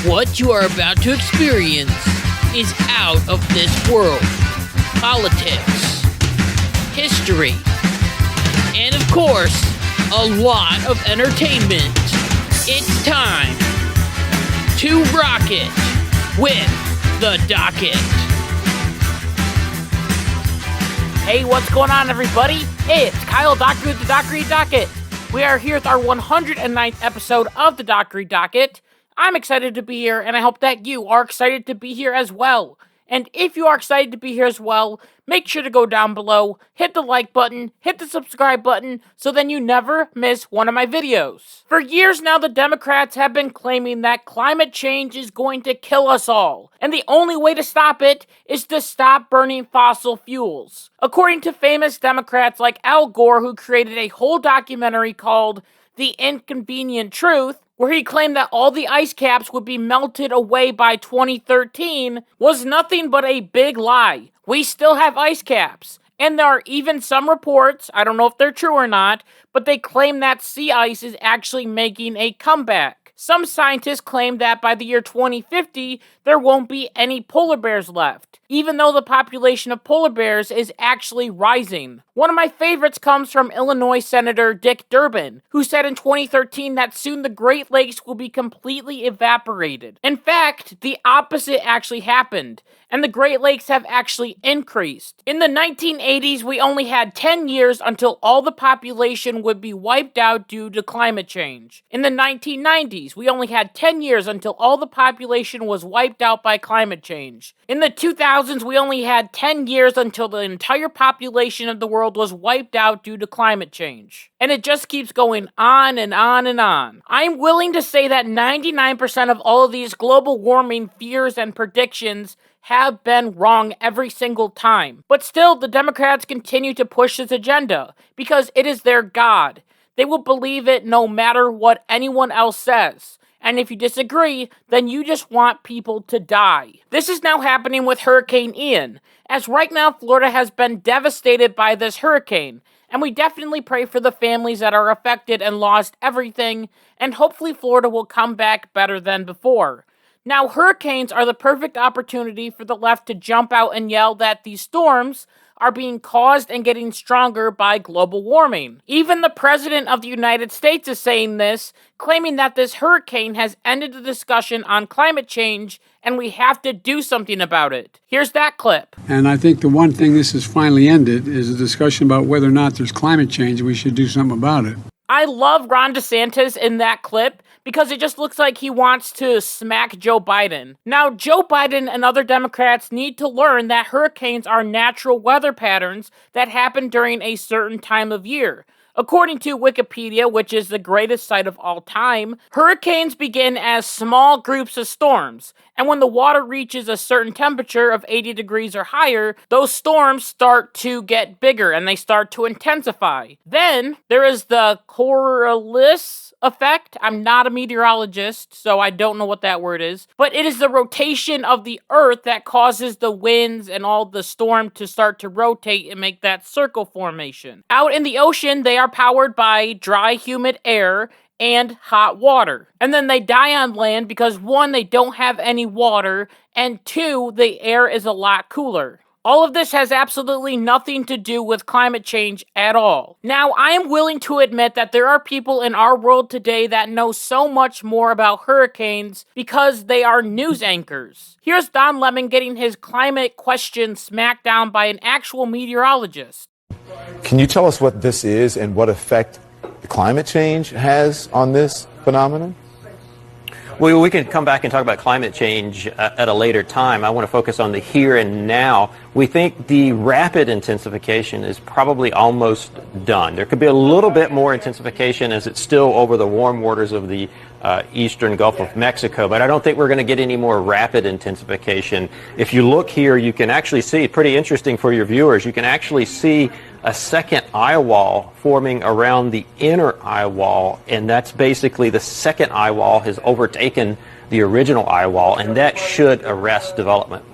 What you are about to experience is out of this world. Politics, history, and of course, a lot of entertainment. It's time to rock it with the Docket. Hey, what's going on, everybody? It's Kyle Dockery with the Dockery Docket. We are here with our 109th episode of the Dockery Docket. I'm excited to be here, and I hope that you are excited to be here as well. And if you are excited to be here as well, make sure to go down below, hit the like button, hit the subscribe button, so then you never miss one of my videos. For years now, the Democrats have been claiming that climate change is going to kill us all, and the only way to stop it is to stop burning fossil fuels. According to famous Democrats like Al Gore, who created a whole documentary called The Inconvenient Truth, where he claimed that all the ice caps would be melted away by 2013, was nothing but a big lie. We still have ice caps. And there are even some reports, I don't know if they're true or not, but they claim that sea ice is actually making a comeback. Some scientists claim that by the year 2050, there won't be any polar bears left, even though the population of polar bears is actually rising. One of my favorites comes from Illinois Senator Dick Durbin, who said in 2013 that soon the Great Lakes will be completely evaporated. In fact, the opposite actually happened, and the Great Lakes have actually increased. In the 1980s, we only had 10 years until all the population would be wiped out due to climate change. In the 1990s, we only had 10 years until all the population was wiped out by climate change. In the 2000s, we only had 10 years until the entire population of the world was wiped out due to climate change. And it just keeps going on and on and on. I'm willing to say that 99% of all of these global warming fears and predictions have been wrong every single time. But still, the Democrats continue to push this agenda because it is their God. They will believe it no matter what anyone else says. And if you disagree, then you just want people to die. This is now happening with Hurricane Ian, as right now Florida has been devastated by this hurricane. And we definitely pray for the families that are affected and lost everything, and hopefully Florida will come back better than before. Now, hurricanes are the perfect opportunity for the left to jump out and yell that these storms are being caused and getting stronger by global warming. Even the President of the United States is saying this, claiming that this hurricane has ended the discussion on climate change and we have to do something about it. Here's that clip. And I think the one thing this has finally ended is a discussion about whether or not there's climate change and we should do something about it. I love Ron DeSantis in that clip because it just looks like he wants to smack Joe Biden. Now, Joe Biden and other Democrats need to learn that hurricanes are natural weather patterns that happen during a certain time of year. According to Wikipedia, which is the greatest site of all time, hurricanes begin as small groups of storms, and when the water reaches a certain temperature of 80 degrees or higher, those storms start to get bigger and they start to intensify. Then, there is the Coriolis effect. I'm not a meteorologist, so I don't know what that word is, but it is the rotation of the earth that causes the winds and all the storm to start to rotate and make that circle formation. Out in the ocean, they are powered by dry, humid air and hot water. And then they die on land because 1, they don't have any water, and 2, the air is a lot cooler. All of this has absolutely nothing to do with climate change at all. Now, I am willing to admit that there are people in our world today that know so much more about hurricanes because they are news anchors. Here's Don Lemon getting his climate question smacked down by an actual meteorologist. Can you tell us what this is and what effect climate change has on this phenomenon? Well, we can come back and talk about climate change at a later time. I want to focus on the here and now. We think the rapid intensification is probably almost done. There could be a little bit more intensification as it's still over the warm waters of the eastern Gulf of Mexico, but I don't think we're going to get any more rapid intensification. If you look here, you can actually see, pretty interesting for your viewers, you can actually see a second eye wall forming around the inner eye wall, and that's basically the second eye wall has overtaken the original eye wall, and that should arrest development.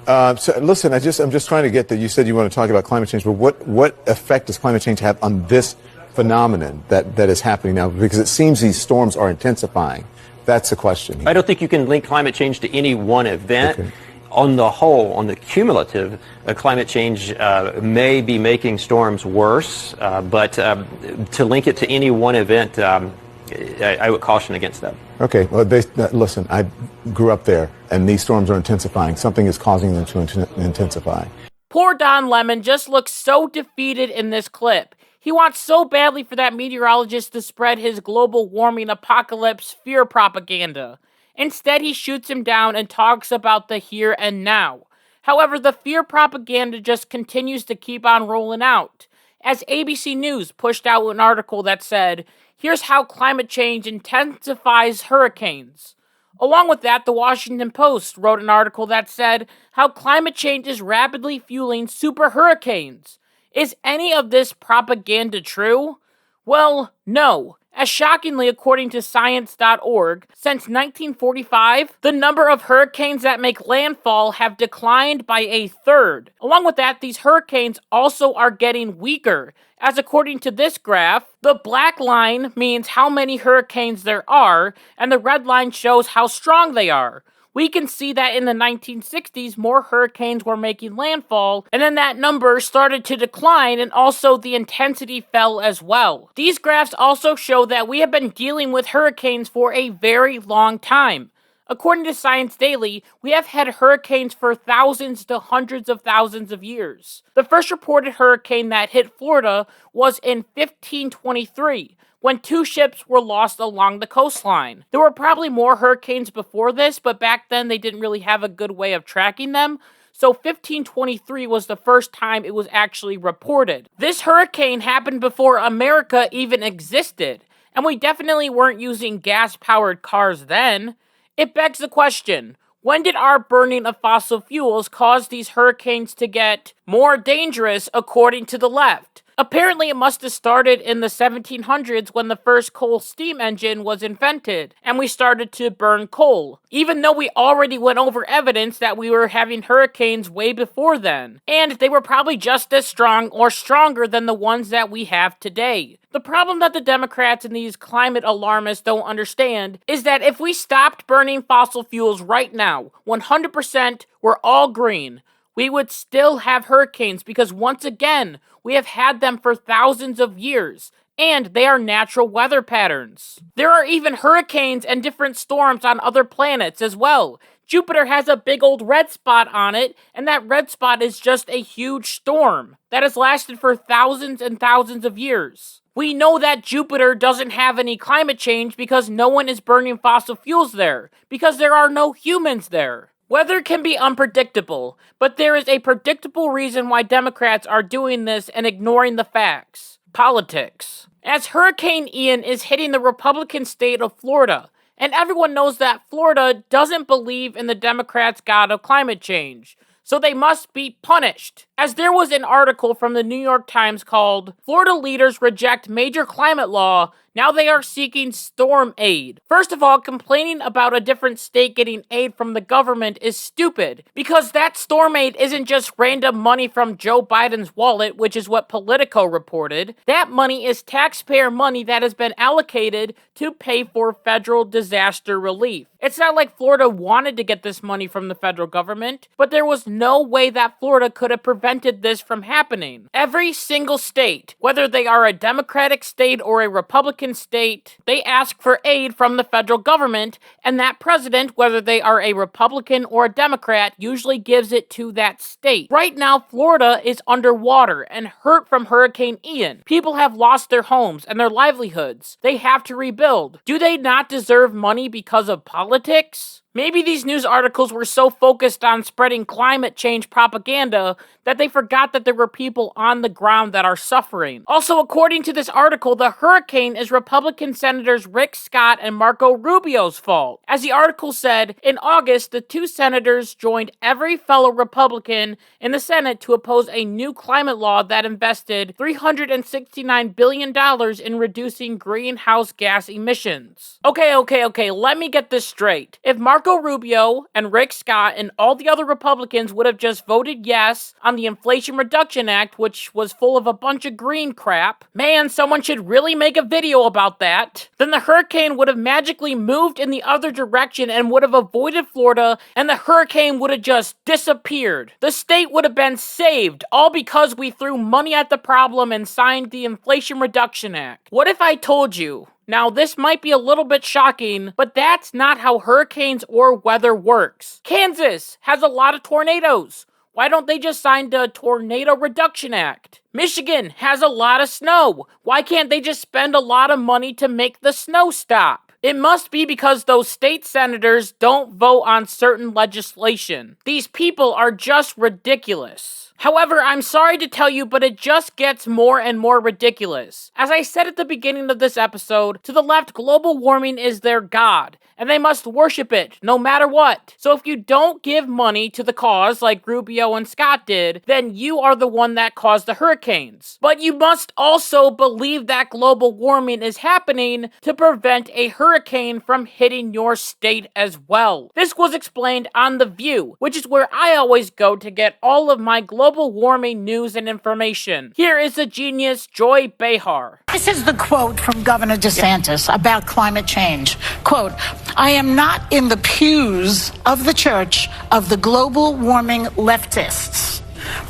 So listen, I'm just trying to get that. You said you want to talk about climate change, but what effect does climate change have on this phenomenon that is happening now? Because it seems these storms are intensifying That's the question. I don't think you can link climate change to any one event. Okay. On the whole, on the cumulative, climate change may be making storms worse, but to link it to any one event, I would caution against that. Okay, well, listen, I grew up there, and these storms are intensifying. Something is causing them to intensify. Poor Don Lemon just looks so defeated in this clip. He wants so badly for that meteorologist to spread his global warming apocalypse fear propaganda. Instead, he shoots him down and talks about the here and now. However, the fear propaganda just continues to keep on rolling out, as ABC News pushed out an article that said, "Here's how climate change intensifies hurricanes." Along with that, the Washington Post wrote an article that said how climate change is rapidly fueling super hurricanes. Is any of this propaganda true? Well, no. As shockingly, according to science.org, since 1945, the number of hurricanes that make landfall have declined by a third. Along with that, these hurricanes also are getting weaker, as according to this graph, the black line means how many hurricanes there are, and the red line shows how strong they are. We can see that in the 1960s, more hurricanes were making landfall, and then that number started to decline, and also the intensity fell as well. These graphs also show that we have been dealing with hurricanes for a very long time. According to Science Daily, we have had hurricanes for thousands to hundreds of thousands of years. The first reported hurricane that hit Florida was in 1523. When 2 ships were lost along the coastline. There were probably more hurricanes before this, but back then they didn't really have a good way of tracking them, so 1523 was the first time it was actually reported. This hurricane happened before America even existed, and we definitely weren't using gas-powered cars then. It begs the question, when did our burning of fossil fuels cause these hurricanes to get more dangerous according to the left? Apparently, it must have started in the 1700s when the first coal steam engine was invented, and we started to burn coal, even though we already went over evidence that we were having hurricanes way before then, and they were probably just as strong or stronger than the ones that we have today. The problem that the Democrats and these climate alarmists don't understand is that if we stopped burning fossil fuels right now, 100% we're all green, we would still have hurricanes because once again, we have had them for thousands of years, and they are natural weather patterns. There are even hurricanes and different storms on other planets as well. Jupiter has a big old red spot on it, and that red spot is just a huge storm that has lasted for thousands and thousands of years. We know that Jupiter doesn't have any climate change because no one is burning fossil fuels there, because there are no humans there. Weather can be unpredictable, but there is a predictable reason why Democrats are doing this and ignoring the facts. Politics. As Hurricane Ian is hitting the Republican state of Florida, and everyone knows that Florida doesn't believe in the Democrats' god of climate change, so they must be punished. As there was an article from the New York Times called, "Florida Leaders Reject Major Climate Law, Now They Are Seeking Storm Aid." First of all, complaining about a different state getting aid from the government is stupid, because that storm aid isn't just random money from Joe Biden's wallet, which is what Politico reported. That money is taxpayer money that has been allocated to pay for federal disaster relief. It's not like Florida wanted to get this money from the federal government, but there was no way that Florida could have prevented this from happening. Every single state, whether they are a Democratic state or a Republican state, they ask for aid from the federal government, and that president, whether they are a Republican or a Democrat, usually gives it to that state. Right now, Florida is underwater and hurt from Hurricane Ian. People have lost their homes and their livelihoods. They have to rebuild. Do they not deserve money because of politics? Maybe these news articles were so focused on spreading climate change propaganda that they forgot that there were people on the ground that are suffering. Also, according to this article, the hurricane is Republican Senators Rick Scott and Marco Rubio's fault. As the article said, in August, the 2 senators joined every fellow Republican in the Senate to oppose a new climate law that invested $369 billion in reducing greenhouse gas emissions. Okay, let me get this straight. If Marco Marco Rubio and Rick Scott and all the other Republicans would have just voted yes on the Inflation Reduction Act, which was full of a bunch of green crap, man, someone should really make a video about that, then the hurricane would have magically moved in the other direction and would have avoided Florida, and the hurricane would have just disappeared. The state would have been saved, all because we threw money at the problem and signed the Inflation Reduction Act. What if I told you? Now, this might be a little bit shocking, but that's not how hurricanes or weather works. Kansas has a lot of tornadoes. Why don't they just sign the Tornado Reduction Act? Michigan has a lot of snow. Why can't they just spend a lot of money to make the snow stop? It must be because those state senators don't vote on certain legislation. These people are just ridiculous. However, I'm sorry to tell you, but it just gets more and more ridiculous. As I said at the beginning of this episode, to the left, global warming is their god, and they must worship it, no matter what. So if you don't give money to the cause, like Rubio and Scott did, then you are the one that caused the hurricanes. But you must also believe that global warming is happening to prevent a hurricane from hitting your state as well. This was explained on The View, which is where I always go to get all of my global warming news and information. Here is the genius Joy Behar. This is the quote from Governor DeSantis about climate change. Quote, "I am not in the pews of the church of the global warming leftists."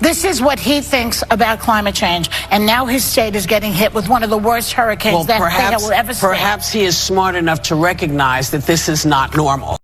This is what he thinks about climate change, and now his state is getting hit with one of the worst hurricanes that will ever see. Perhaps he is smart enough to recognize that this is not normal.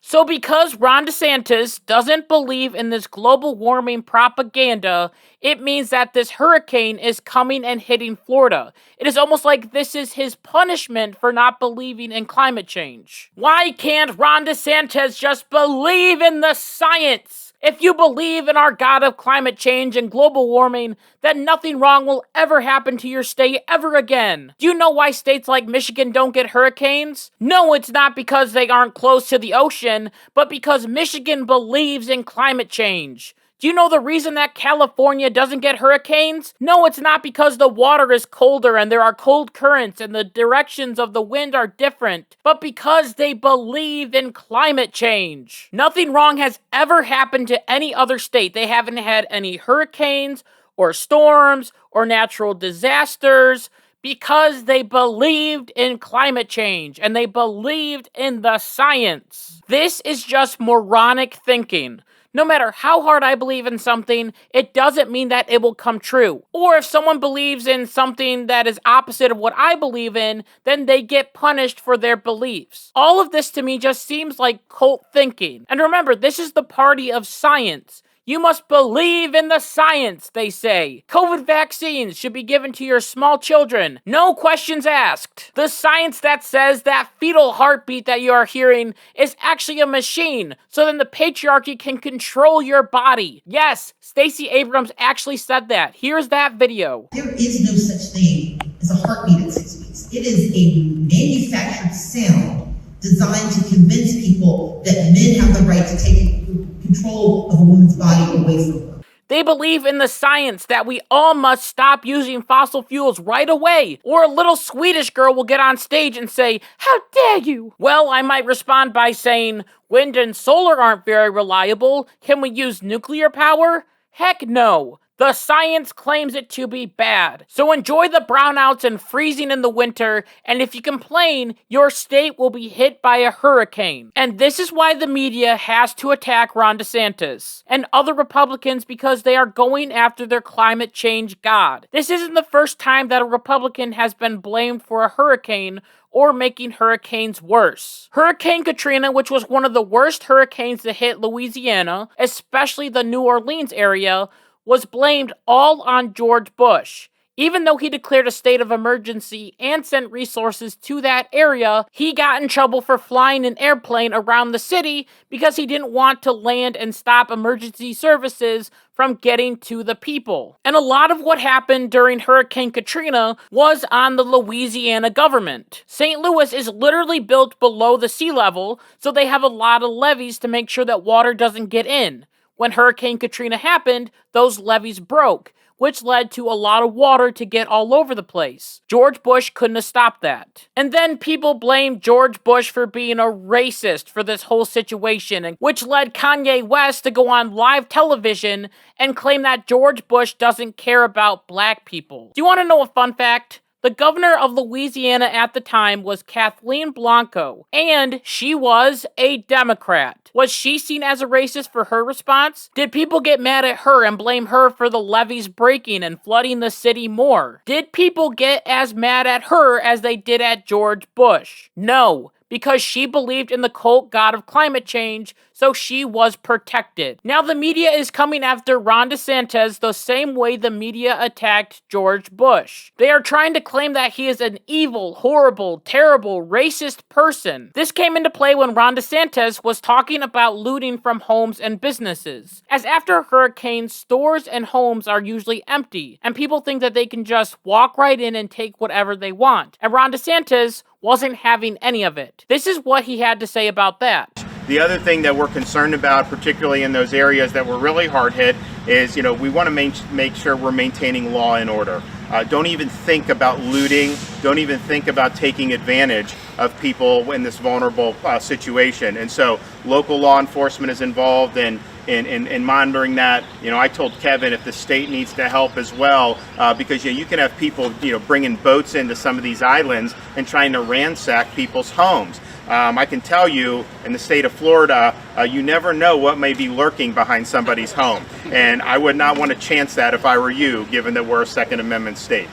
So because Ron DeSantis doesn't believe in this global warming propaganda, it means that this hurricane is coming and hitting Florida. It is almost like this is his punishment for not believing in climate change. Why can't Ron DeSantis just believe in the science? If you believe in our god of climate change and global warming, then nothing wrong will ever happen to your state ever again. Do you know why states like Michigan don't get hurricanes? No, it's not because they aren't close to the ocean, but because Michigan believes in climate change. Do you know the reason that California doesn't get hurricanes? No, it's not because the water is colder and there are cold currents and the directions of the wind are different, but because they believe in climate change. Nothing wrong has ever happened to any other state. They haven't had any hurricanes or storms or natural disasters because they believed in climate change and they believed in the science. This is just moronic thinking. No matter how hard I believe in something, it doesn't mean that it will come true. Or if someone believes in something that is opposite of what I believe in, then they get punished for their beliefs. All of this to me just seems like cult thinking. And remember, this is the party of science. You must believe in the science, they say. COVID vaccines should be given to your small children. No questions asked. The science that says that fetal heartbeat that you are hearing is actually a machine, so then the patriarchy can control your body. Yes, Stacey Abrams actually said that. Here's that video. There is no such thing as a heartbeat at 6 weeks. It is a manufactured sound designed to convince people that men have the right to take control of a woman's body away from her. They believe in the science that we all must stop using fossil fuels right away, or a little Swedish girl will get on stage and say, "How dare you?" Well, I might respond by saying, wind and solar aren't very reliable. Can we use nuclear power? Heck no. The science claims it to be bad. So enjoy the brownouts and freezing in the winter, and if you complain, your state will be hit by a hurricane. And this is why the media has to attack Ron DeSantis and other Republicans, because they are going after their climate change god. This isn't the first time that a Republican has been blamed for a hurricane or making hurricanes worse. Hurricane Katrina, which was one of the worst hurricanes to hit Louisiana, especially the New Orleans area, was blamed all on George Bush. Even though he declared a state of emergency and sent resources to that area, he got in trouble for flying an airplane around the city because he didn't want to land and stop emergency services from getting to the people. And a lot of what happened during Hurricane Katrina was on the Louisiana government. St. Louis is literally built below the sea level, so they have a lot of levees to make sure that water doesn't get in. When Hurricane Katrina happened, those levees broke, which led to a lot of water to get all over the place. George Bush couldn't have stopped that. And then people blamed George Bush for being a racist for this whole situation, which led Kanye West to go on live television and claim that George Bush doesn't care about black people. Do you want to know a fun fact? The governor of Louisiana at the time was Kathleen Blanco, and she was a Democrat. Was she seen as a racist for her response? Did people get mad at her and blame her for the levees breaking and flooding the city more? Did people get as mad at her as they did at George Bush? No, because she believed in the cult god of climate change, so she was protected. Now the media is coming after Ron DeSantis the same way the media attacked George Bush. They are trying to claim that he is an evil, horrible, terrible, racist person. This came into play when Ron DeSantis was talking about looting from homes and businesses. As after hurricanes, stores and homes are usually empty, and people think that they can just walk right in and take whatever they want. And Ron DeSantis wasn't having any of it. This is what he had to say about that. The other thing that we're concerned about, particularly in those areas that were really hard hit, is, we want to make sure we're maintaining law and order. Don't even think about looting. Don't even think about taking advantage of people in this vulnerable situation. And so local law enforcement is involved in monitoring that. I told Kevin if the state needs to help as well, because you can have people bringing boats into some of these islands and trying to ransack people's homes. I can tell you, in the state of Florida, you never know what may be lurking behind somebody's home. And I would not want to chance that if I were you, given that we're a Second Amendment state.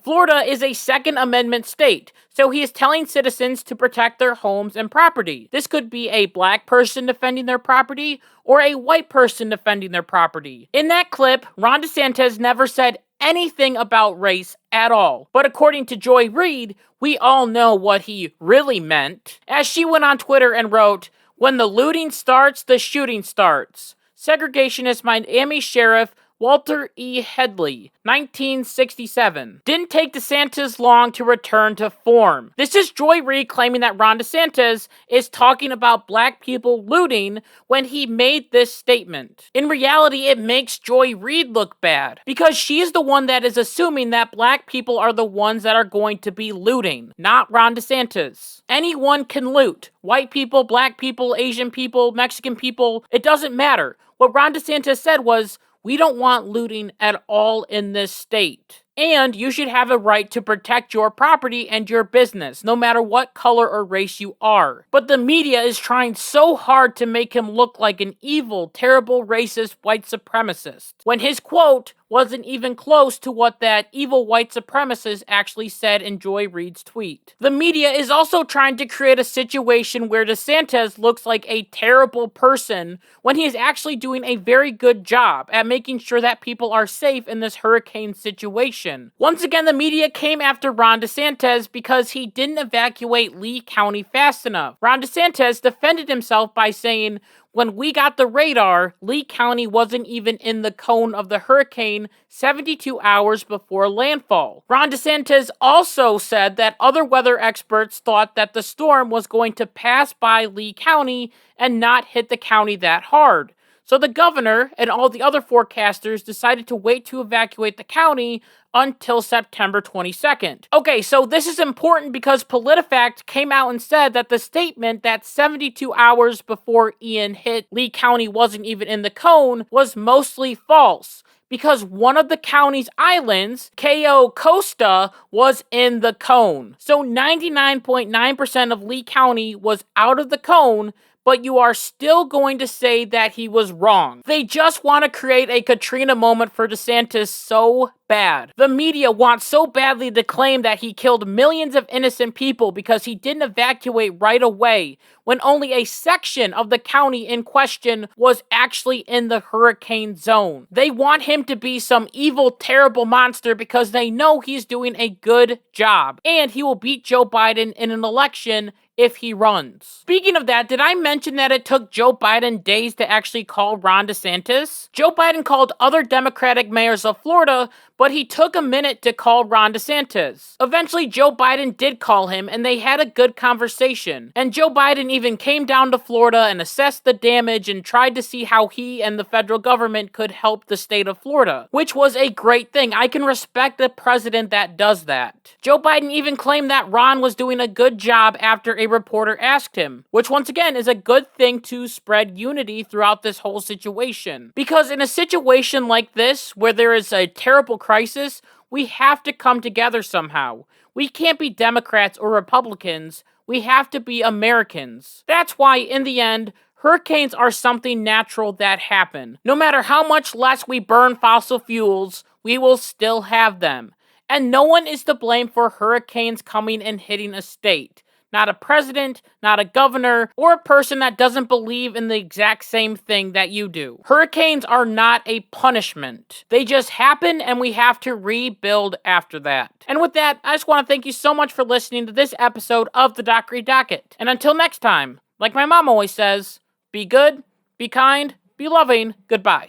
Florida is a Second Amendment state, so he is telling citizens to protect their homes and property. This could be a black person defending their property or a white person defending their property. In that clip, Ron DeSantis never said anything about race at all. But according to Joy Reid, we all know what he really meant, as she went on Twitter and wrote, "When the looting starts, the shooting starts." Segregationist Miami Sheriff Walter E. Headley, 1967. Didn't take DeSantis long to return to form. This is Joy Reid claiming that Ron DeSantis is talking about black people looting when he made this statement. In reality, it makes Joy Reid look bad, because she is the one that is assuming that black people are the ones that are going to be looting, not Ron DeSantis. Anyone can loot. White people, black people, Asian people, Mexican people, it doesn't matter. What Ron DeSantis said was, we don't want looting at all in this state. And you should have a right to protect your property and your business, no matter what color or race you are. But the media is trying so hard to make him look like an evil, terrible, racist white supremacist, when his quote wasn't even close to what that evil white supremacist actually said in Joy Reid's tweet. The media is also trying to create a situation where DeSantis looks like a terrible person when he is actually doing a very good job at making sure that people are safe in this hurricane situation. Once again, the media came after Ron DeSantis because he didn't evacuate Lee County fast enough. Ron DeSantis defended himself by saying, when we got the radar, Lee County wasn't even in the cone of the hurricane 72 hours before landfall. Ron DeSantis also said that other weather experts thought that the storm was going to pass by Lee County and not hit the county that hard. So the governor and all the other forecasters decided to wait to evacuate the county until September 22nd. Okay, so this is important because PolitiFact came out and said that the statement that 72 hours before Ian hit Lee County wasn't even in the cone was mostly false, because one of the county's islands, Cayo Costa, was in the cone. So 99.9% of Lee County was out of the cone, but you are still going to say that he was wrong. They just want to create a Katrina moment for DeSantis so bad. The media wants so badly to claim that he killed millions of innocent people because he didn't evacuate right away, when only a section of the county in question was actually in the hurricane zone. They want him to be some evil, terrible monster because they know he's doing a good job, and he will beat Joe Biden in an election if he runs. Speaking of that, did I mention that it took Joe Biden days to actually call Ron DeSantis? Joe Biden called other Democratic mayors of Florida, but he took a minute to call Ron DeSantis. Eventually, Joe Biden did call him, and they had a good conversation. And Joe Biden even came down to Florida and assessed the damage and tried to see how he and the federal government could help the state of Florida, which was a great thing. I can respect a president that does that. Joe Biden even claimed that Ron was doing a good job after a reporter asked him, which once again is a good thing to spread unity throughout this whole situation. Because in a situation like this, where there is a terrible crisis, we have to come together somehow. We can't be Democrats or Republicans. We have to be Americans. That's why, in the end, hurricanes are something natural that happen. No matter how much less we burn fossil fuels, we will still have them. And no one is to blame for hurricanes coming and hitting a state. Not a president, not a governor, or a person that doesn't believe in the exact same thing that you do. Hurricanes are not a punishment. They just happen, and we have to rebuild after that. And with that, I just want to thank you so much for listening to this episode of the Dockery Docket. And until next time, like my mom always says, be good, be kind, be loving, goodbye.